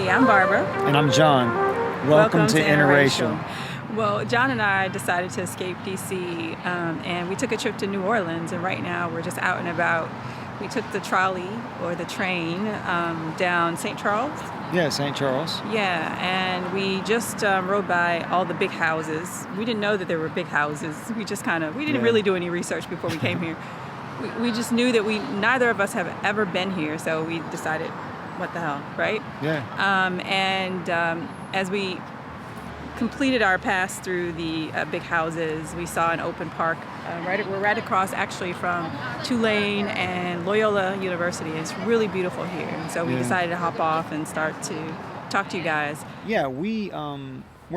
Hey, I'm Barbara. And I'm John. Welcome to InnerRacial. Well, John and I decided to escape DC, and we took a trip to New Orleans, and right now we're just out and about. We took the trolley or the train down St. Charles. Yeah, St. Charles. Yeah, and we just rode by all the big houses. We didn't know that there were big houses. We didn't really do any research before we came here. We just knew that neither of us have ever been here, so we decided, what the hell, right? Yeah. As we completed our pass through the big houses, we saw an open park. We're right across actually from Tulane and Loyola University. It's really beautiful here, and so we decided to hop off and start to talk to you guys. Yeah, we're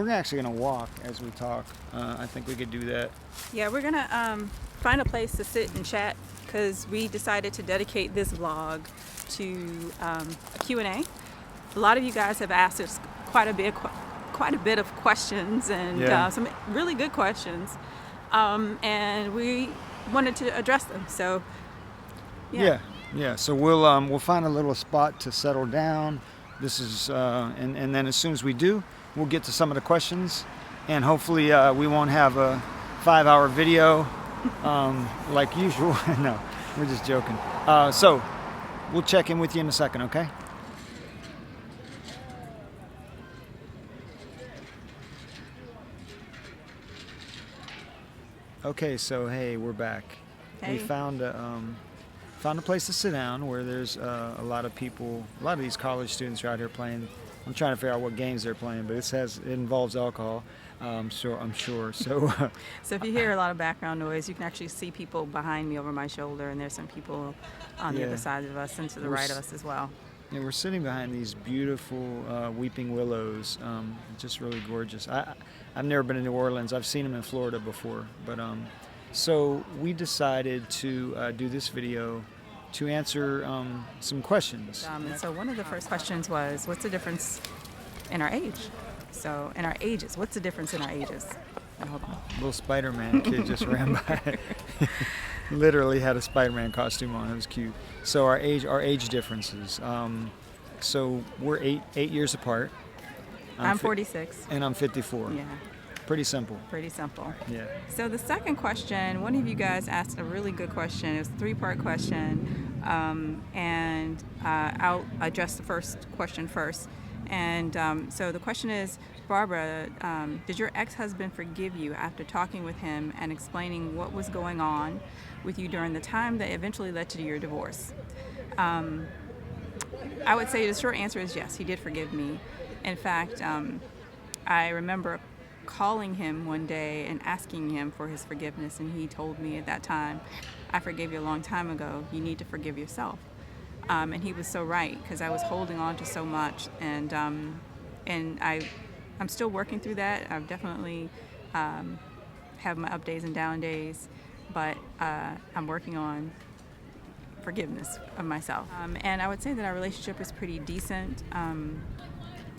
actually gonna walk as we talk. I think we could do that. Yeah, we're gonna find a place to sit and chat because we decided to dedicate this vlog to a Q&A. A lot of you guys have asked us quite a bit of questions and some really good questions, and we wanted to address them. So yeah. So we'll find a little spot to settle down. This is and then as soon as we do, we'll get to some of the questions, and hopefully we won't have a 5-hour video like usual. No, we're just joking. So we'll check in with you in a second, okay? Okay, so hey, we're back. Hey. We found a place to sit down where there's a lot of people. A lot of these college students are out here playing. I'm trying to figure out what games they're playing, but it involves alcohol. I'm sure. So so if you hear a lot of background noise, you can actually see people behind me over my shoulder, and there's some people on the other side of us and to the right of us as well. Yeah, we're sitting behind these beautiful weeping willows, just really gorgeous. I've never been to New Orleans. I've seen them in Florida before, but so we decided to do this video to answer some questions. And so one of the first questions was, what's the difference in our age? So in our ages, what's the difference in our ages? Hold on. Little Spider-Man kid just ran by. Literally had a Spider-Man costume on. It was cute. So our age differences. So we're eight years apart. I'm 46. And I'm 54. Yeah. Pretty simple. Yeah. So the second question, one of you guys asked a really good question. It was a 3-part question, and I'll address the first question first. And so the question is, Barbara, did your ex-husband forgive you after talking with him and explaining what was going on with you during the time that eventually led to your divorce? I would say the short answer is yes, he did forgive me. In fact, I remember calling him one day and asking him for his forgiveness, and he told me at that time, I forgave you a long time ago, you need to forgive yourself. And he was so right, because I was holding on to so much, and I'm still working through that. I've definitely have my up days and down days, but I'm working on forgiveness of myself. And I would say that our relationship is pretty decent.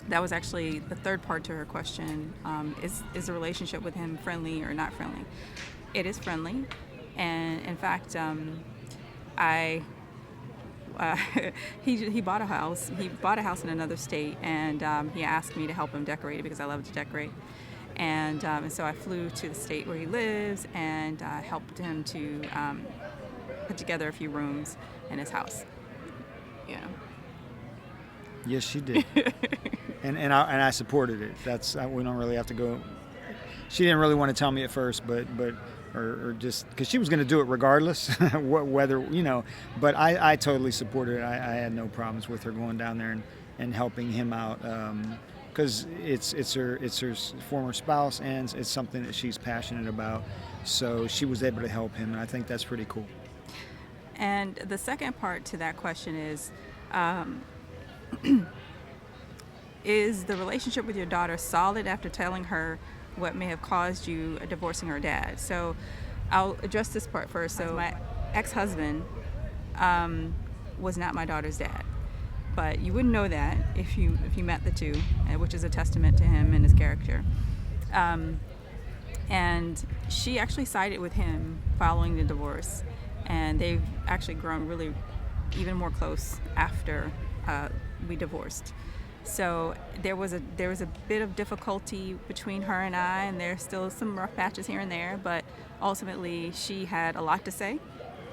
That was actually the third part to her question. Is the relationship with him friendly or not friendly? It is friendly, and in fact, he bought a house. He bought a house in another state, and he asked me to help him decorate it because I love to decorate. And so I flew to the state where he lives and helped him to put together a few rooms in his house. Yeah. Yes, she did. and I supported it. We don't really have to go. She didn't really want to tell me at first, but just because she was going to do it regardless, whether But I totally supported it. I had no problems with her going down there and helping him out, because it's her former spouse, and it's something that she's passionate about. So she was able to help him, and I think that's pretty cool. And the second part to that question is. Is the relationship with your daughter solid after telling her what may have caused you divorcing her dad? So I'll address this part first. So my ex-husband was not my daughter's dad, but you wouldn't know that if you met the two, which is a testament to him and his character. And she actually sided with him following the divorce, and they've actually grown really even more close after we divorced. So there was a bit of difficulty between her and I, and there's still some rough patches here and there. But ultimately, she had a lot to say,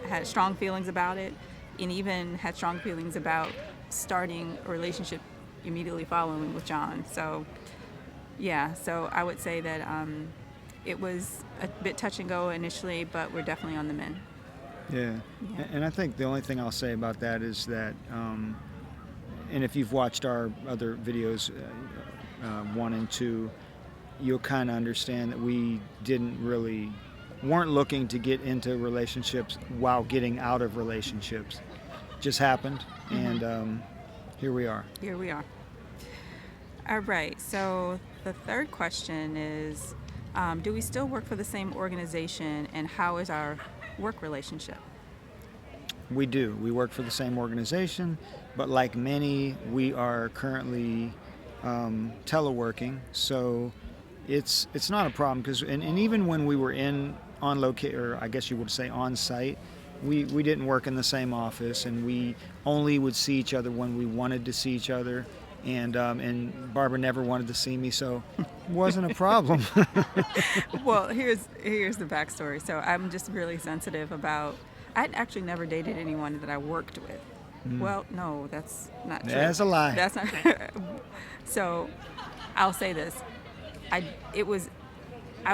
had strong feelings about it, and even had strong feelings about starting a relationship immediately following with John. So yeah, so I would say that it was a bit touch and go initially, but we're definitely on the mend. Yeah. And I think the only thing I'll say about that is that, and if you've watched our other videos, 1 and 2, you'll kind of understand that we weren't looking to get into relationships while getting out of relationships. Just happened, and here we are. Here we are. All right, so the third question is, do we still work for the same organization, and how is our work relationship? We do. We work for the same organization, but like many, we are currently teleworking, so it's not a problem, because and even when we were on location, or I guess you would say on site, we didn't work in the same office, and we only would see each other when we wanted to see each other, and Barbara never wanted to see me, so it wasn't a problem. Well, here's the backstory. So I'm just really sensitive about. I'd actually never dated anyone that I worked with. Well, no, that's not true. That's a lie. That's not. So, I'll say this. I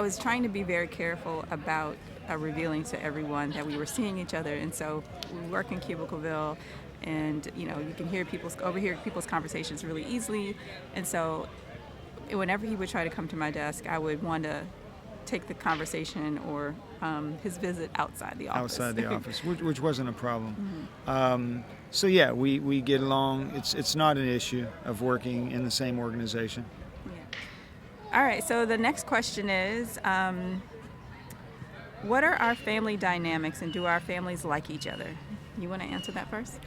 was trying to be very careful about revealing to everyone that we were seeing each other, and so we work in Cubicleville, and you can overhear people's conversations really easily, and so whenever he would try to come to my desk, I would want to take the conversation or his visit outside the office. Outside the office, which wasn't a problem. So yeah, we get along. It's not an issue of working in the same organization. Yeah. All right, so the next question is, what are our family dynamics, and do our families like each other? You want to answer that first?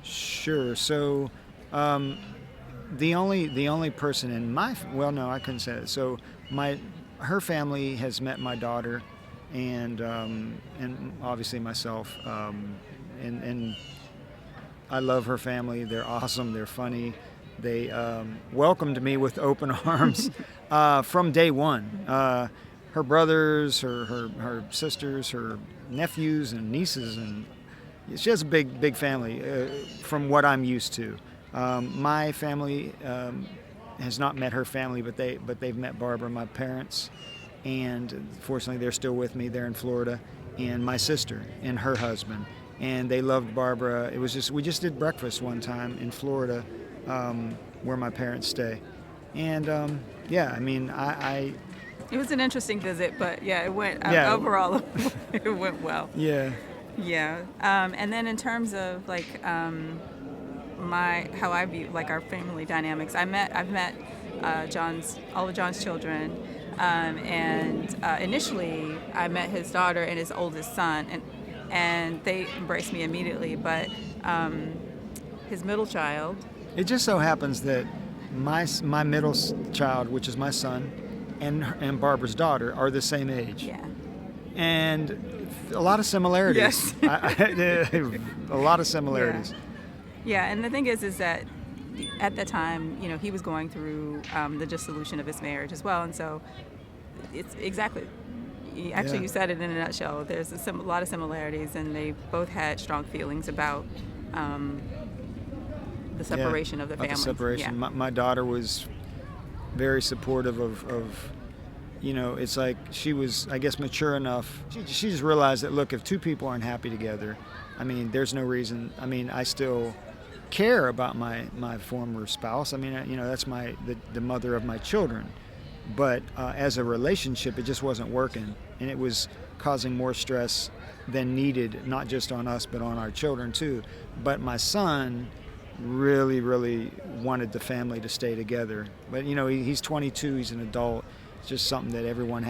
Sure. So the only person in no, I couldn't say that. So her family has met my daughter, and obviously myself, and I love her family. They're awesome. They're funny. They welcomed me with open arms from day one. Her brothers, her sisters, her nephews and nieces, and she has a big family from what I'm used to. My family has not met her family, but they've met Barbara, my parents, and fortunately they're still with me. They're in Florida, and my sister and her husband, and they loved Barbara. We just did breakfast one time in Florida, where my parents stay, and I. It was an interesting visit, but yeah, it went overall. It went well. Yeah. Yeah, and then in terms of like how I view like our family dynamics, I've met all of John's children, and initially I met his daughter and his oldest son, and they embraced me immediately. But his middle child. It just so happens that my middle child, which is my son, and Barbara's daughter are the same age. Yeah. And a lot of similarities. Yes. A lot of similarities. Yeah, and the thing is that at that time, he was going through the dissolution of his marriage as well, and so it's exactly. Actually, you said it in a nutshell. There's a lot of similarities, and they both had strong feelings about the separation of the family. The separation. Yeah. My daughter was very supportive of it's like she was, I guess, mature enough. She just realized that, look, if two people aren't happy together, I mean, there's no reason. I mean, I still care about my former spouse. I mean, that's the mother of my children. But as a relationship, it just wasn't working. And it was causing more stress than needed, not just on us, but on our children too. But my son really, really wanted the family to stay together. But, he's 22, he's an adult. It's just something that everyone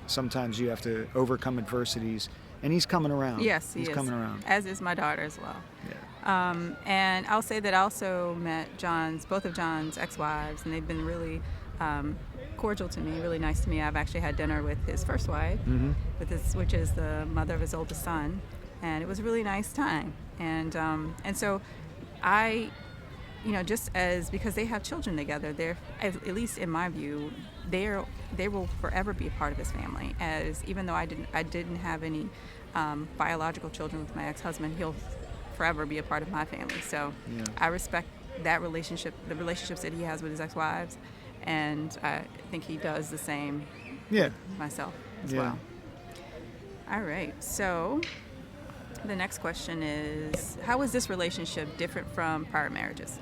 sometimes you have to overcome adversities. And he's coming around. Yes, he's is. coming around. As is my daughter as well. Yeah. And I'll say that I also met both of John's ex-wives, and they've been really cordial to me, really nice to me. I've actually had dinner with his first wife, which is the mother of his oldest son, and it was a really nice time. And so I just as because they have children together, they're, at least in my view, they will forever be a part of his family. As even though I didn't have any biological children with my ex-husband, he'll forever be a part of my family. So Yeah. I respect that relationship, the relationships that he has with his ex-wives, and I think he does the same Yeah. with myself as Yeah. well. All right, so the next question is, how is this relationship different from prior marriages?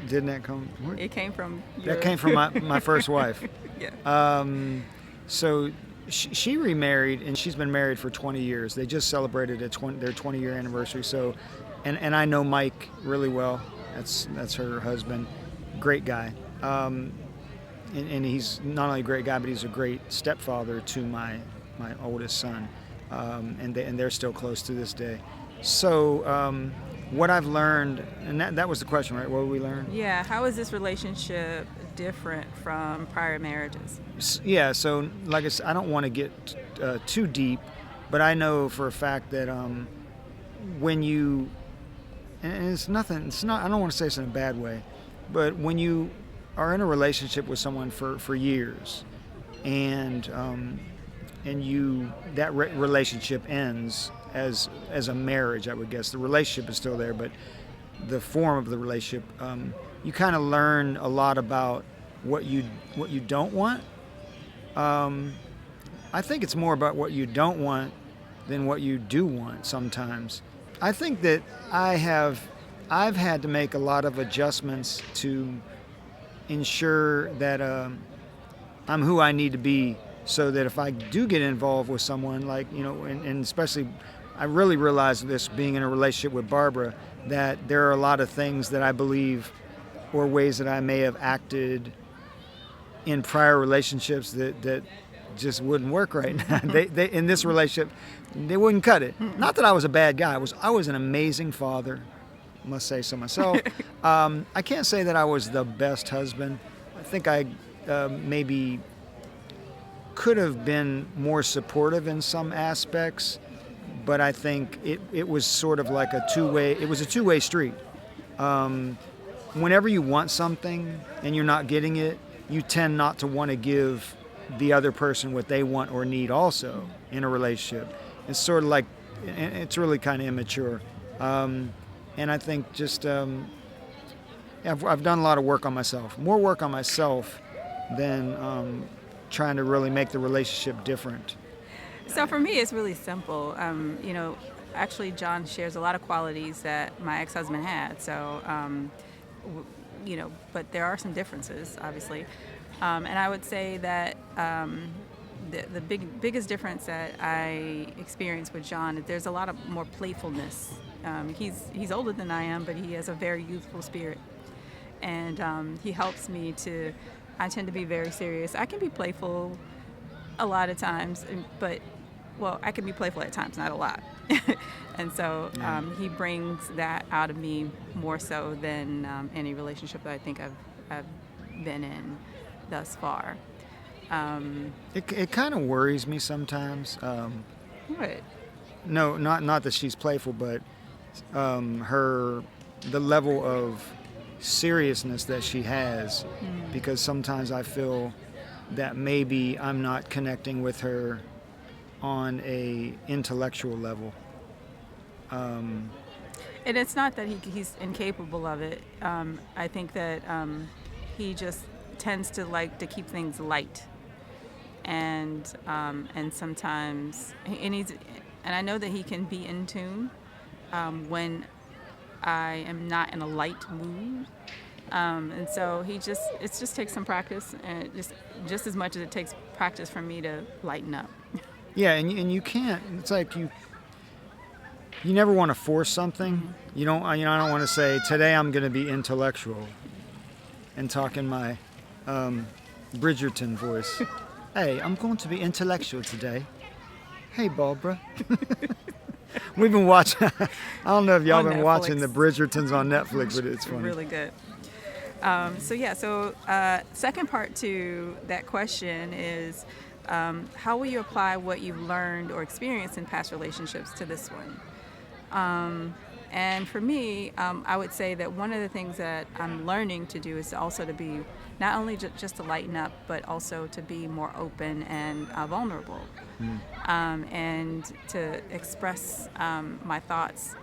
Didn't that come? What? It came from That came from my first wife. Yeah. So she remarried, and she's been married for 20 years. They just celebrated their 20-year anniversary. So, and I know Mike really well. That's her husband. Great guy. And he's not only a great guy, but he's a great stepfather to my oldest son. And they're still close to this day. So what I've learned, and that was the question, right? What we learned? Yeah. How is this relationship different from prior marriages? Yeah. So like I said, I don't want to get too deep, but I know for a fact that when you, and it's not, I don't want to say this in a bad way, but when you are in a relationship with someone for years, and that relationship ends as a marriage, I would guess. The relationship is still there, but the form of the relationship, you kind of learn a lot about what you don't want. I think it's more about what you don't want than what you do want sometimes. I think that I've had to make a lot of adjustments to ensure that I'm who I need to be, so that if I do get involved with someone, like, and especially I really realized this being in a relationship with Barbara, that there are a lot of things that I believe, or ways that I may have acted in prior relationships that just wouldn't work right now. They in this relationship, they wouldn't cut it. Not that I was a bad guy. I was an amazing father, must say so myself. I can't say that I was the best husband. I think I maybe could have been more supportive in some aspects, but I think it was sort of like a two-way street. Whenever you want something and you're not getting it, you tend not to want to give the other person what they want or need also in a relationship. It's sort of like, it's really kind of immature. And I think just, I've done a lot of work on myself, more work on myself than trying to really make the relationship different. So for me, it's really simple. Actually, John shares a lot of qualities that my ex-husband had. So, but there are some differences, obviously. And I would say that the biggest difference that I experienced with John is there's a lot of more playfulness. He's older than I am, but he has a very youthful spirit, and he helps me to. I tend to be very serious. I can be playful a lot of times, but I can be playful at times, not a lot. And so he brings that out of me more so than any relationship that I think I've been in thus far. It kind of worries me sometimes. What? No, not that she's playful, but the level of seriousness that she has, because sometimes I feel that maybe I'm not connecting with her on a intellectual level. And it's not that he's incapable of it. I think that he just tends to like to keep things light, and sometimes and I know that he can be in tune when I am not in a light mood, and so it just takes some practice, and just as much as it takes practice for me to lighten up. Yeah, and you can't. It's like you never want to force something. Mm-hmm. You don't. I don't want to say today I'm going to be intellectual, and talk in my Bridgerton voice. Hey, I'm going to be intellectual today. Hey, Barbara. We've been watching. I don't know if y'all been Netflix. watching the Bridgertons on Netflix, but it's funny. Really good. So second part to that question is, how will you apply what you've learned or experienced in past relationships to this one? And for me, I would say that one of the things that I'm learning to do is also to be not only just to lighten up, but also to be more open and vulnerable, and to express my thoughts.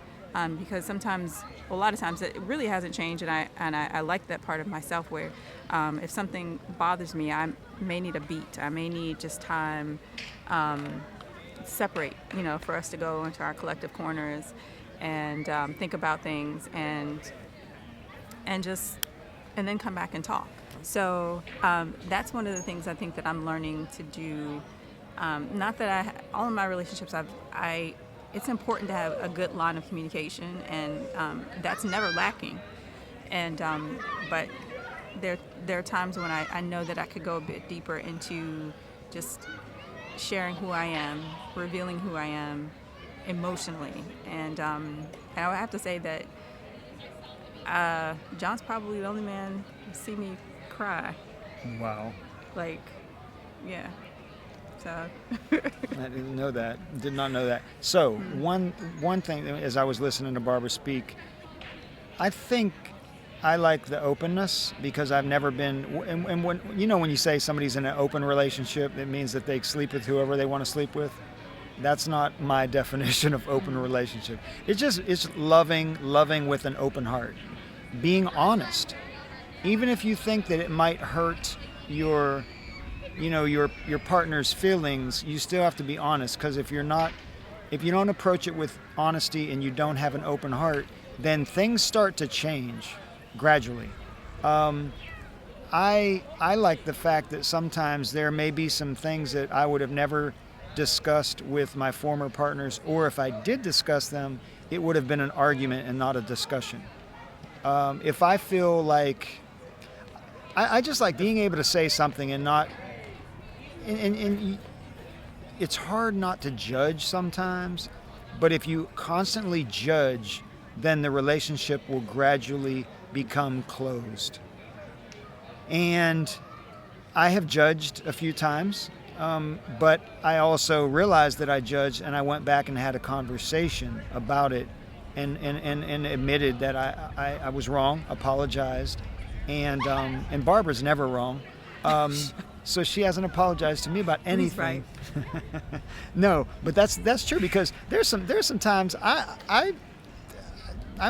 Because sometimes, well, a lot of times, it really hasn't changed, and I like that part of myself where if something bothers me, I may need a beat. I may need just time, separate, for us to go into our collective corners and think about things and then come back and talk. So that's one of the things I think that I'm learning to do. Not that all of my relationships, it's important to have a good line of communication, and that's never lacking. And but there are times when I know that I could go a bit deeper into just sharing who I am, revealing who I am emotionally. And I would have to say that John's probably the only man who see me cry. Wow. Like, yeah. So. I didn't know that. Did not know that. So one thing, as I was listening to Barbara speak, I think I like the openness because I've never been. And when when you say somebody's in an open relationship, it means that they sleep with whoever they want to sleep with. That's not my definition of open relationship. It's loving with an open heart, being honest, even if you think that it might hurt your partner's feelings. You still have to be honest, because if you don't approach it with honesty and you don't have an open heart, then things start to change gradually. I like the fact that sometimes there may be some things that I would have never discussed with my former partners, or if I did discuss them, it would have been an argument and not a discussion. If I feel like I just like being able to say something and not and it's hard not to judge sometimes, but if you constantly judge, then the relationship will gradually become closed. And I have judged a few times, but I also realized that I judged, and I went back and had a conversation about it and admitted that I was wrong, apologized, and Barbara's never wrong. So she hasn't apologized to me about anything. Right. No, but that's true, because there's some times I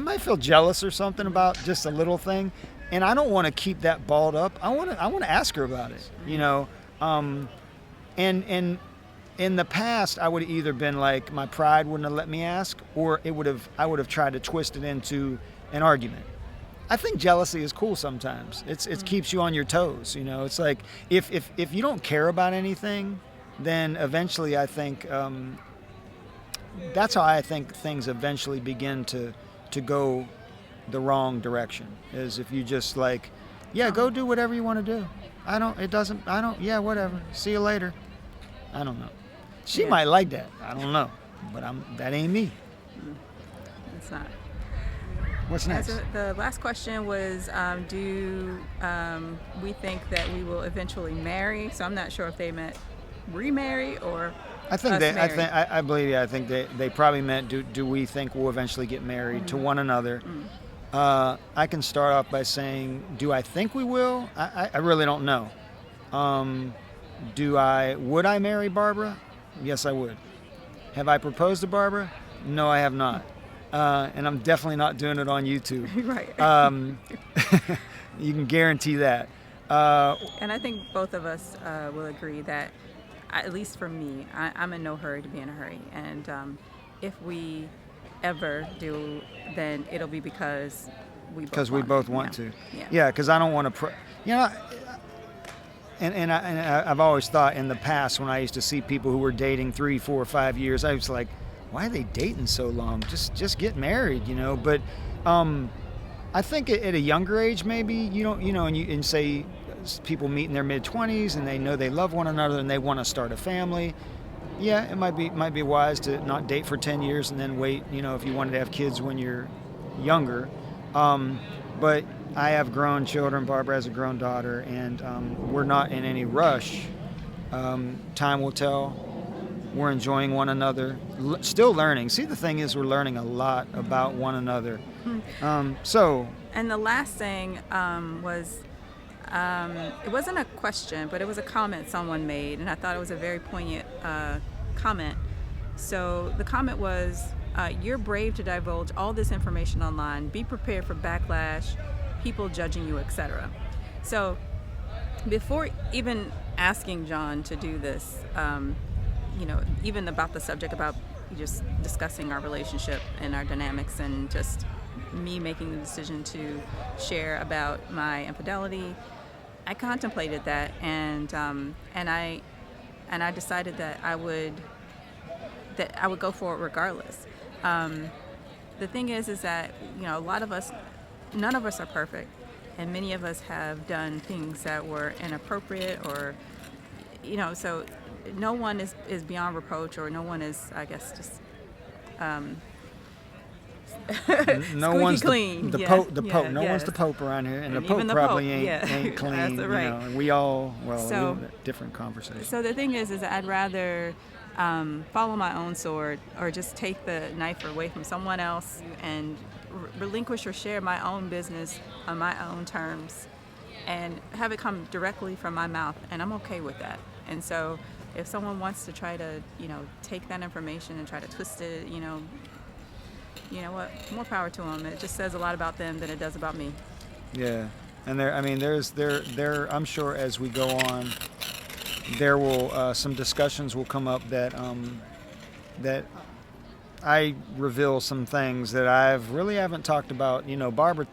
might feel jealous or something about just a little thing, and I don't want to keep that balled up. I want to ask her about it, And in the past, I would have either been like, my pride wouldn't have let me ask, or I would have tried to twist it into an argument. I think jealousy is cool sometimes. It keeps you on your toes. It's like if you don't care about anything, then eventually I think that's how I think things eventually begin to go the wrong direction. Is if you just like, yeah, go do whatever you want to do. Yeah, whatever. See you later. I don't know. She might like that. I don't know. But that ain't me. It's not. What's next? The last question was, do we think that we will eventually marry? So I'm not sure if they meant remarry or I think they probably meant, do we think we'll eventually get married to one another? I can start off by saying, do I think we will? I really don't know. Would I marry Barbara? Yes, I would. Have I proposed to Barbara? No, I have not. And I'm definitely not doing it on YouTube. Right. You can guarantee that. And I think both of us will agree that, at least for me, I'm in no hurry to be in a hurry. And if we ever do, then it'll be because we both want to. Yeah, because I don't want to. And I've always thought in the past, when I used to see people who were dating 3, 4, 5 years, I was like, why are they dating so long? Just get married, But I think at a younger age, maybe and say people meet in their mid-20s and they know they love one another and they want to start a family. Yeah, it might be wise to not date for 10 years and then wait. If you wanted to have kids when you're younger. But I have grown children. Barbara has a grown daughter, and we're not in any rush. Time will tell. We're enjoying one another, still learning. See, the thing is, we're learning a lot about one another. So. And the last thing was, it wasn't a question, but it was a comment someone made, and I thought it was a very poignant comment. So the comment was, you're brave to divulge all this information online. Be prepared for backlash, people judging you, etc. So before even asking John to do this, even about the subject, about just discussing our relationship and our dynamics, and just me making the decision to share about my infidelity, I contemplated that, and I decided that I would go for it regardless. The thing is that a lot of us, none of us are perfect, and many of us have done things that were inappropriate, or so no one is beyond reproach, or no one is, I guess, just no one's clean. The Pope. No one's the Pope around here, and the Pope probably ain't clean. That's right. We all so, different conversations. So the thing is that I'd rather follow my own sword, or just take the knife away from someone else and relinquish or share my own business on my own terms, and have it come directly from my mouth, and I'm okay with that. And so if someone wants to try to take that information and try to twist it, you know what, more power to them. It just says a lot about them than it does about me. Yeah, and there I'm sure as we go on, there will some discussions will come up that I reveal some things that I haven't talked about. Barbara,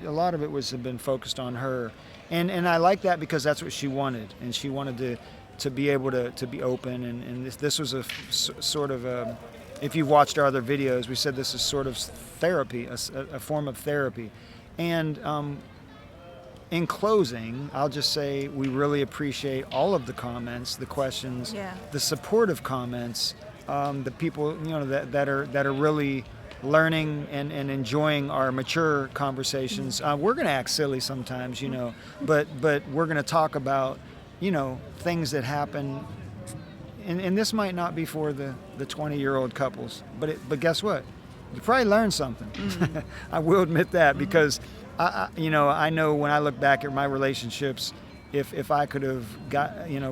a lot of it have been focused on her, and I like that, because that's what she wanted, and she wanted to be able to be open, and this was a sort of a, if you've watched our other videos, we said this is sort of therapy, a form of therapy. And in closing, I'll just say we really appreciate all of the comments, the questions, the supportive comments, the people that are really learning and enjoying our mature conversations. We're going to act silly sometimes, but we're going to talk about things that happen. And this might not be for the 20-year-old couples, but guess what? You probably learned something. Mm-hmm. I will admit that, because I know when I look back at my relationships, if I could have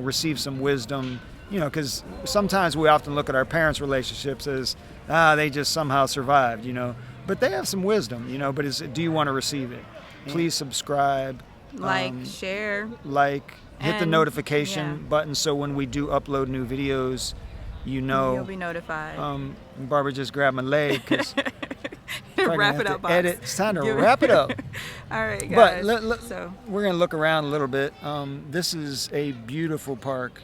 received some wisdom, because sometimes we often look at our parents' relationships as they just somehow survived, but they have some wisdom, but do you want to receive it? Please subscribe, share, hit the notification button, so when we do upload new videos, you'll be notified. Barbara just grabbed my leg, because wrap it up, boss. Edit. It's time to wrap it up. All right, guys. But so we're gonna look around a little bit. This is a beautiful park.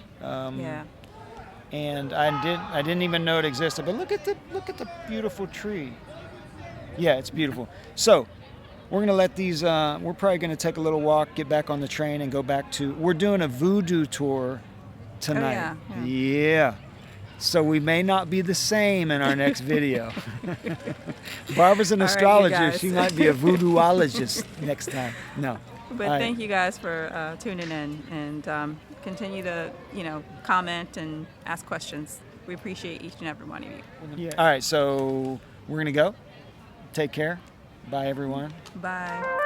And I didn't even know it existed. But look at the beautiful tree. Yeah, it's beautiful. So we're gonna let these. We're probably gonna take a little walk, get back on the train, and go back to. We're doing a voodoo tour tonight. Oh, yeah. So we may not be the same in our next video. Barbara's an astrologer. She might be a voodooologist next time. No. But thank you guys for tuning in, and continue to comment and ask questions. We appreciate each and every one of you. Yeah. All right. So we're gonna go. Take care. Bye, everyone. Bye.